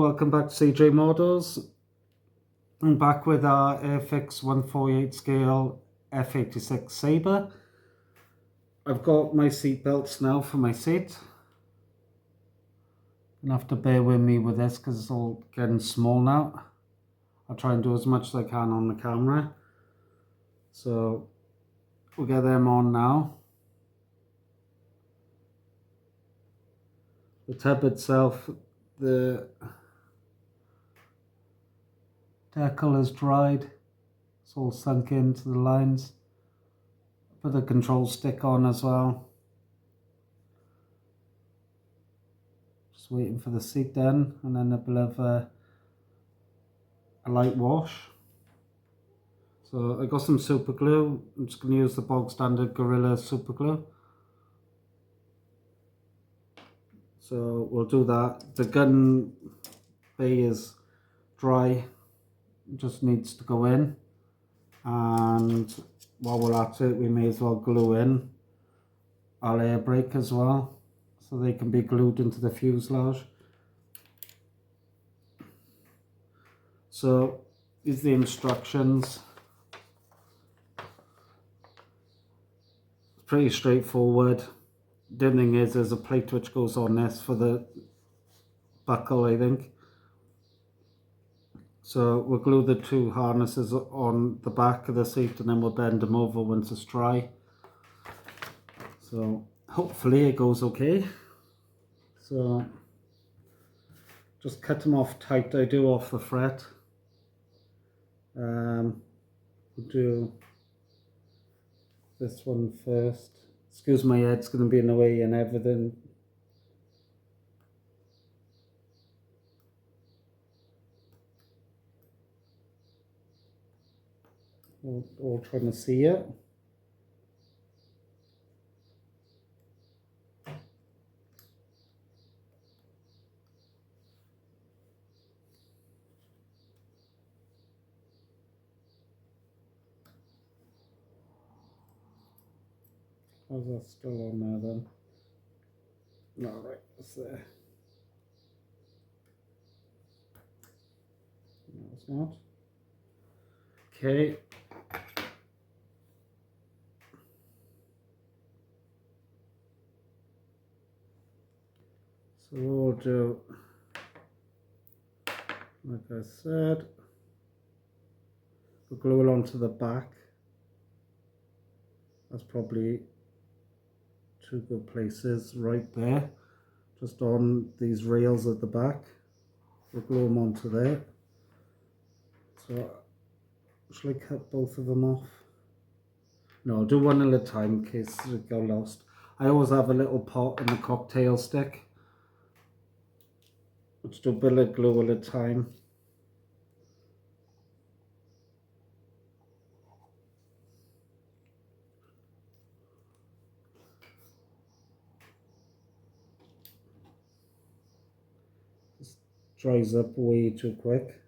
welcome back to CJ Models. I'm back with our Airfix 148 scale F86 Sabre. I've got my seat belts now for my seat. You'll have to bear with me with this because it's all getting small now. I'll try and do as much as I can on the camera. So we'll get them on now. The tub itself, the decal is dried, it's all sunk into the lines. Put the control stick on as well. Just waiting for the seat done, and then a bit of a light wash. So I got some super glue. I'm just going to use the bog standard Gorilla super glue. So we'll do that. The gun bay is dry, just needs to go in, and while we're at it we may as well glue in our air brake as well so they can be glued into the fuselage. So these are the instructions. It's pretty straightforward. The only thing is there's a plate which goes on this for the buckle, I think. So we'll glue the two harnesses on the back of the seat and then we'll bend them over once it's dry. So hopefully it goes okay. So just cut them off tight. I do off the fret. We'll do this one first. Excuse my head's going to be in the way and everything. All trying to see it. How's that still on there then? No, right, it's there. No, it's not. Okay. So we'll do, like I said, we'll glue it onto the back. That's probably two good places right there, just on these rails at the back. We'll glue them onto there. So shall I cut both of them off? No, I'll do one at a time in case they go lost. I always have a little pot in the cocktail stick. Let's do a bit of glue at a time. This dries up way too quick.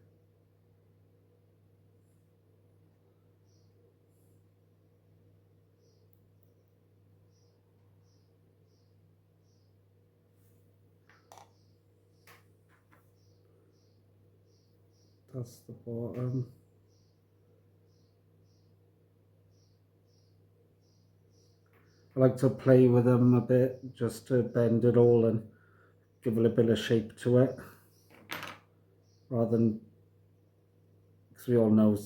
That's the bottom. I like to play with them a bit just to bend it all and give it a bit of shape to it, rather than, because we all know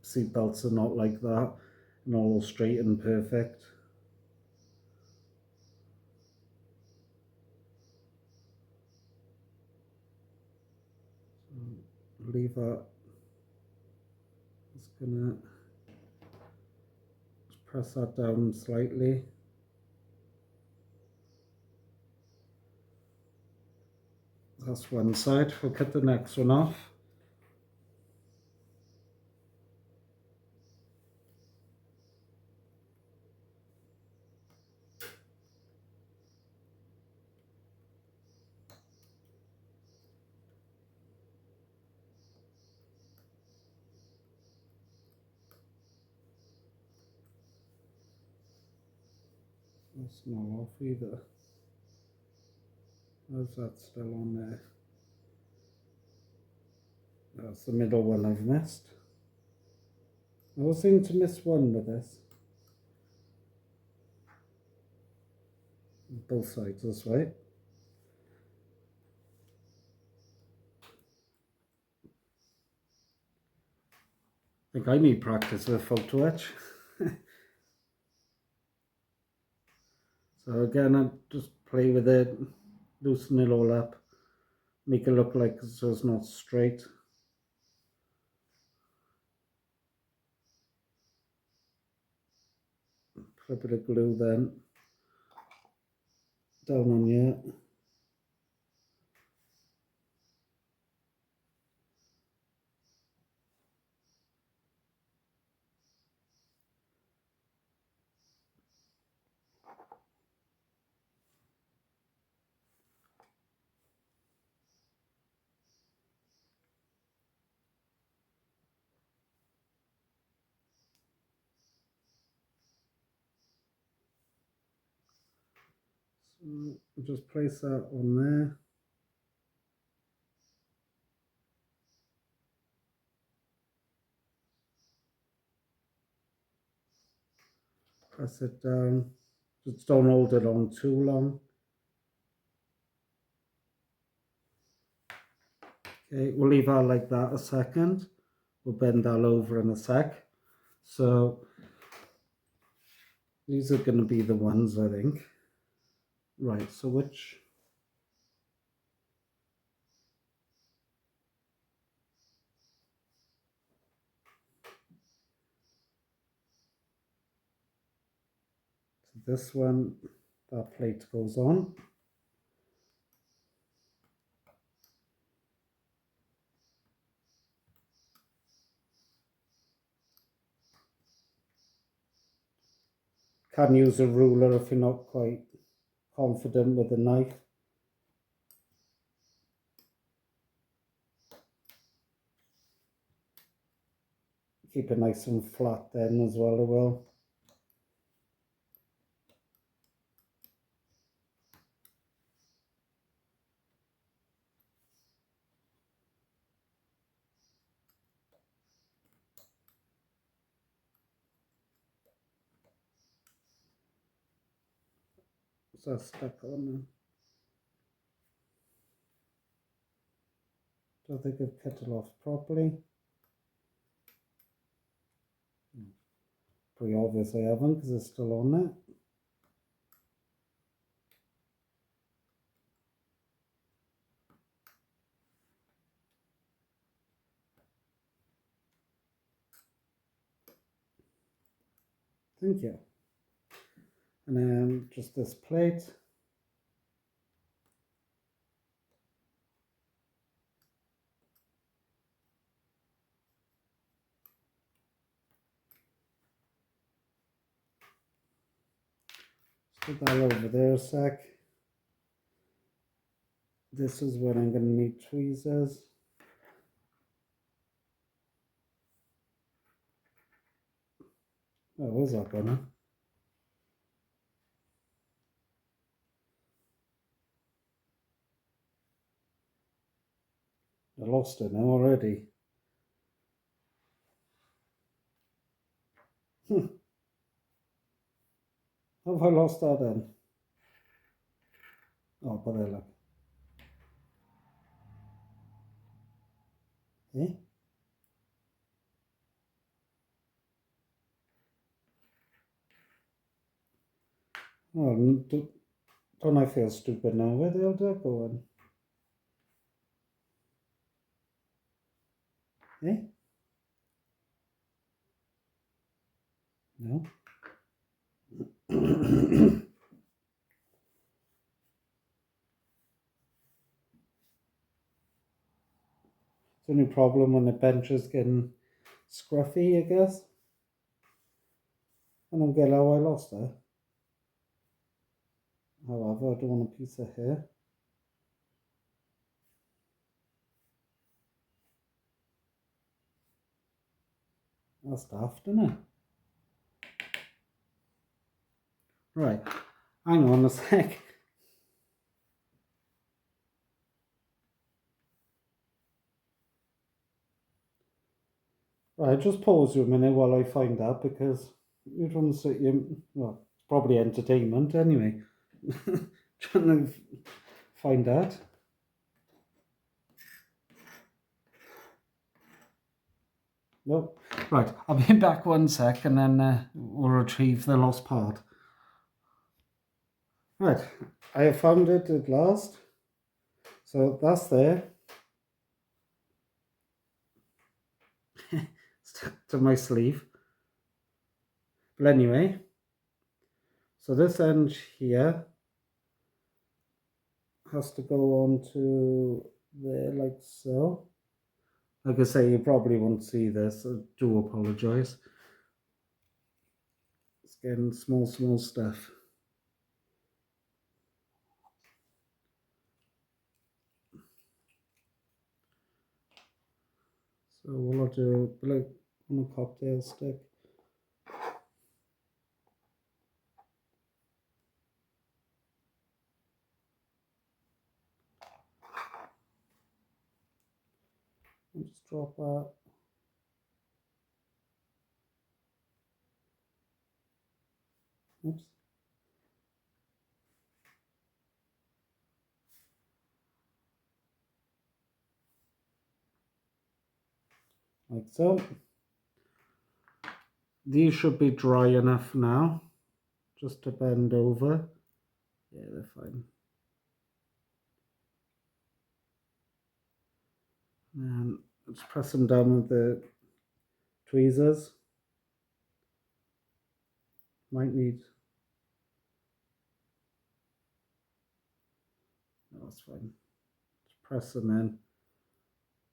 seat belts are not like that and all straight and perfect. So leave that. Just gonna press that down slightly. That's one side. We'll cut the next one off. That's not off either. How's that still on there? That's the middle one I've missed. I always seem to miss one with this. Both sides this way. I think I need practice with photo etch. So again, I just play with it, loosen it all up, make it look like so it's not straight. Put a bit of glue then down on here. So just place that on there. Press it down. Just don't hold it on too long. Okay, we'll leave that like that a second. We'll bend that over in a sec. So these are going to be the ones, I think. Right, so which? So this one, that plate goes on. Can use a ruler if you're not quite confident with a knife. Keep it nice and flat then as well, it will. So that's stuck on now. Don't think I've cut it off properly. Pretty obvious I haven't because it's still on there. Thank you. And then just this plate. Put that over there a sec. This is where I'm going to need tweezers. Oh, where's that gone? I lost it now already. Have I lost that then? Oh, but I look. Eh? Oh, don't I feel stupid now? Where the hell did that go in? Eh? No. It's the only problem when the bench is getting scruffy, I guess. I don't get how I lost it. However, I don't want a piece of hair. That's daft, isn't it? Right, hang on a sec. Right, just pause you a minute while I find that, because you don't sit you well, it's probably entertainment anyway. Trying to find that. Nope. Right, I'll be back 1 sec and then we'll retrieve the lost part. Right, I have found it at last. So that's there. Stuck to my sleeve. But anyway, so this end here has to go on to there like so. Like I say, you probably won't see this. I do apologise. It's getting small stuff. So what I'll do, like on a cocktail stick. I'll just drop that. Oops. Like so. These should be dry enough now, just to bend over. Yeah, they're fine. And let's press them down with the tweezers. Might need. No, that's fine. Just press them in.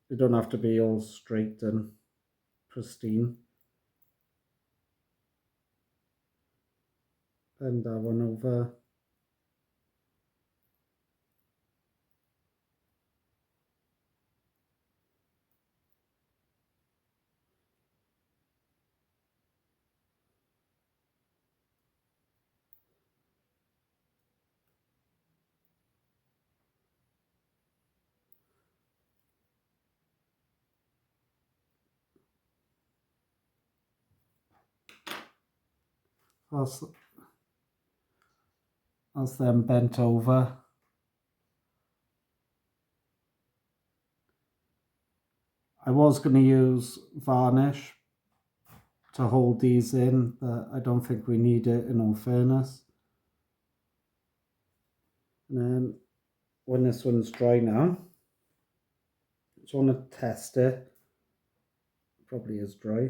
They don't have to be all straight and pristine. Bend that one over. That's them bent over. I was going to use varnish to hold these in, but I don't think we need it in all fairness. And then when this one's dry now, I just want to test it. Probably is dry.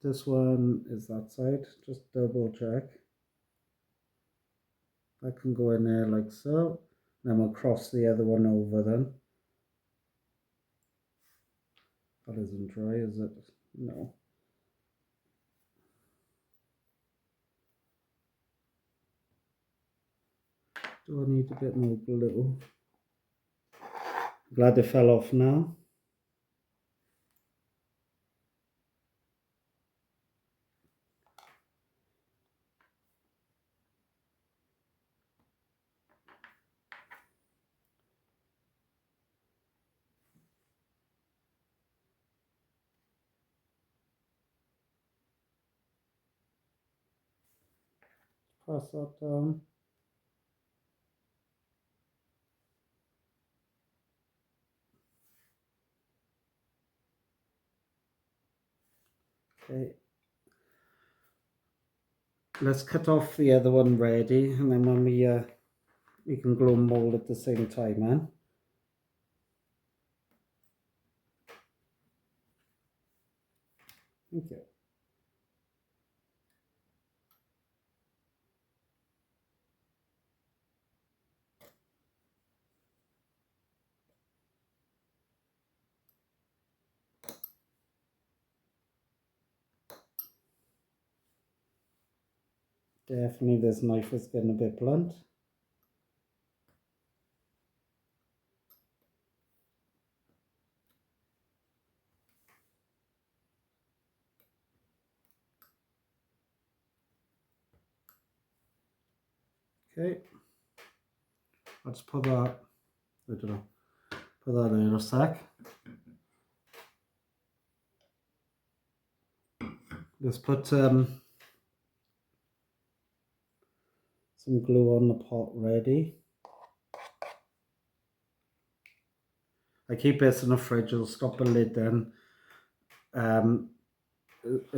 This one is that side, just double check. That can go in there like so. Then we'll cross the other one over then. That isn't dry, is it? No. Do I need a bit more glue? Glad it fell off now. Press that down. Okay. Let's cut off the other one ready, and then when we can glue them all at the same time, man. Thank you. Definitely this knife is getting a bit blunt. Okay, let's put that, I don't know, Put that in a sec. Just put some glue on the pot ready. I keep this in the fridge. I'll stop the lid then.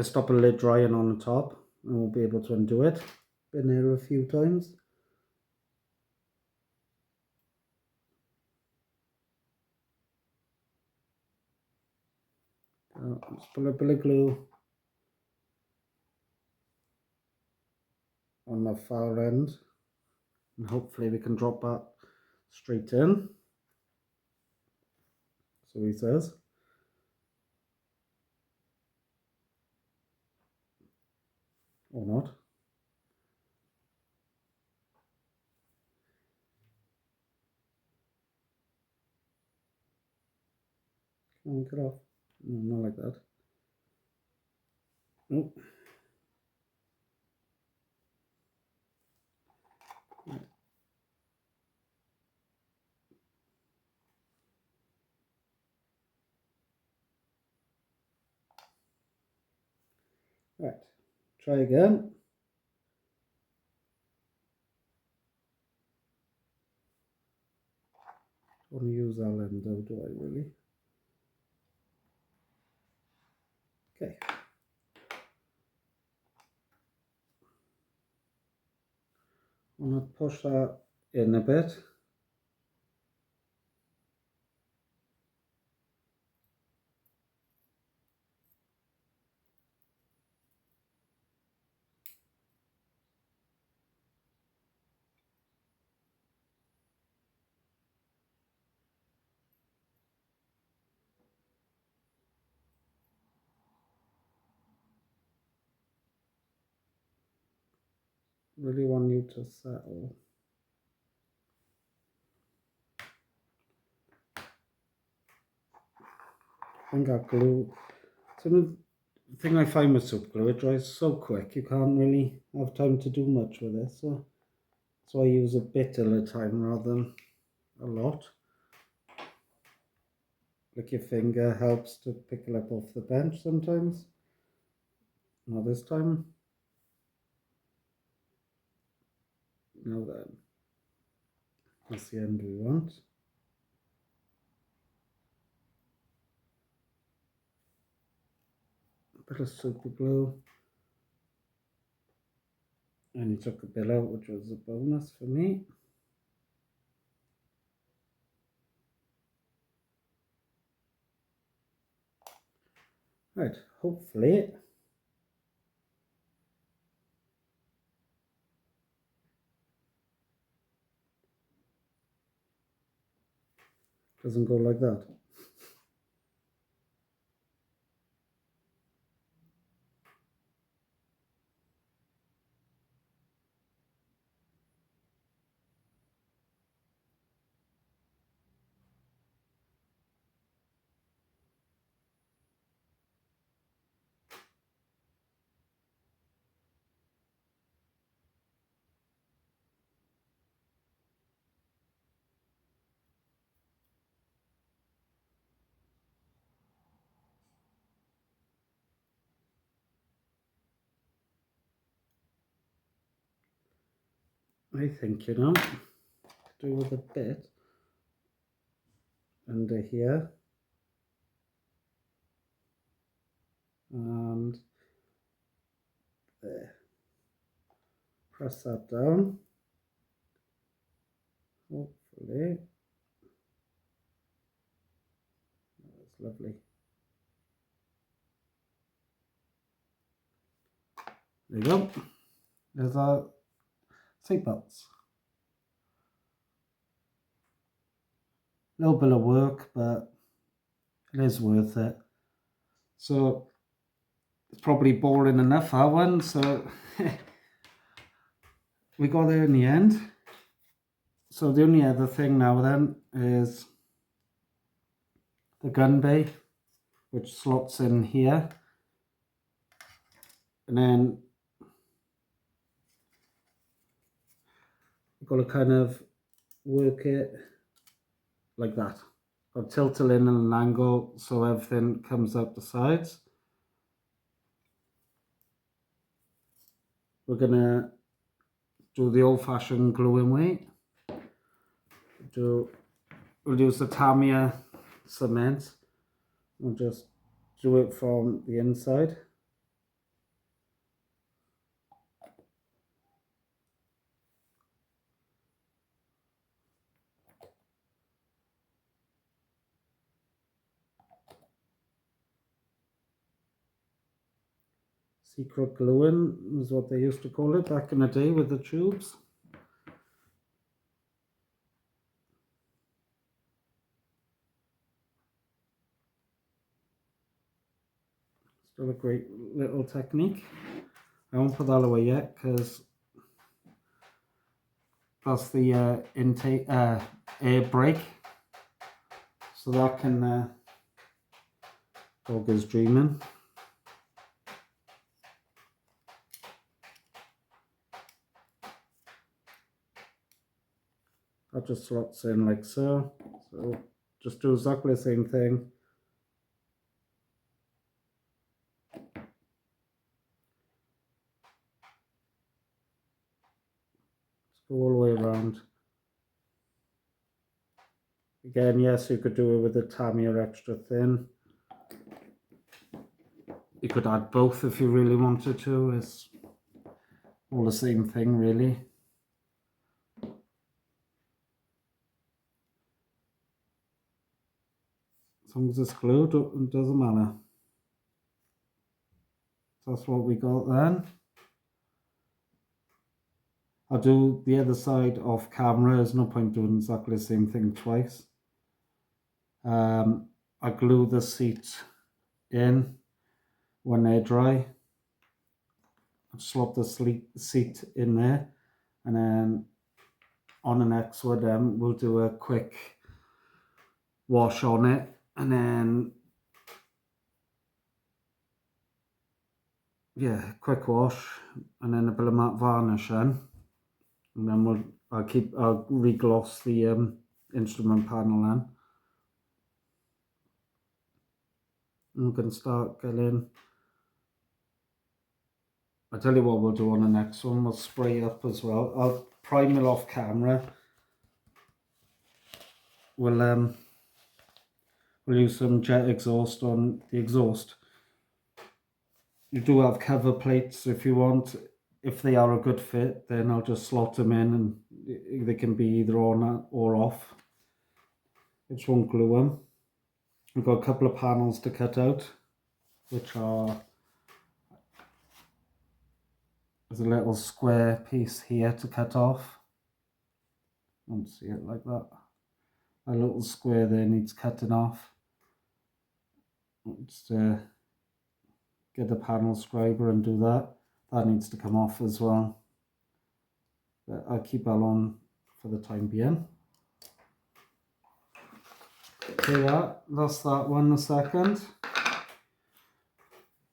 Stop the lid drying on the top, and we'll be able to undo it. Been here a few times. Let's put a bit of glue on the far end, and hopefully we can drop that straight in. So he says. Or not. Come on, get off. No, not like that. Nope. Right, try again. Don't want to use that end though, do I really? Okay. I'm going to push that in a bit. Really want you to settle. I think that glue, the thing I find with super glue, it dries so quick, you can't really have time to do much with it, so I use a bit at a time rather than a lot. Like your finger helps to pick it up off the bench sometimes. Not this time. Now then, that's the end we want. A bit of super glue. And he took the bill out, which was a bonus for me. Right, hopefully doesn't go like that. I think, you know, do with a bit under here and there. Press that down. Hopefully. That's lovely. There you go. There's our seatbelts. A little bit of work, but it is worth it. So it's probably boring enough, that one. So we got there in the end. So the only other thing now then is the gun bay, which slots in here. And then you've got to kind of work it like that. I'll tilt it in at an angle so everything comes out the sides. We're gonna do the old-fashioned gluing way. We'll use the Tamiya cement. We'll just do it from the inside. Secret gluing is what they used to call it back in the day with the tubes. Still a great little technique. I won't put that away yet because that's the intake air brake, so that can dog is dreaming. That just slots in like so. So just do exactly the same thing. Just go all the way around. Again, yes, you could do it with the Tamiya extra thin. You could add both if you really wanted to. It's all the same thing, really. As long as it's glued, it doesn't matter. That's what we got then. I'll do the other side off camera. There's no point doing exactly the same thing twice. I glue the seat in when they're dry. I'll slot the seat in there, and then on the next one we'll do a quick wash on it, and then quick wash, and then a bit of matte varnish in, and then I'll re-gloss the instrument panel in. And we can start getting. I'll tell you what we'll do on the next one. We'll spray up as well. I'll prime it off camera. We'll use some jet exhaust on the exhaust. You do have cover plates if you want. If they are a good fit, then I'll just slot them in, and they can be either on or off. I just won't glue them. We've got a couple of panels to cut out, which are, there's a little square piece here to cut off. Don't see it like that. A little square there needs cutting off. Just get the panel scriber and do that. That needs to come off as well. But I'll keep that on for the time being. Okay, that's that one a second.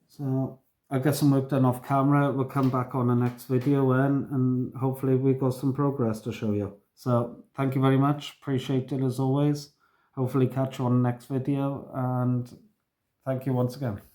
So I'll get some work done off camera. We'll come back on the next video and hopefully we've got some progress to show you. So thank you very much. Appreciate it as always. Hopefully catch you on the next video, and thank you once again.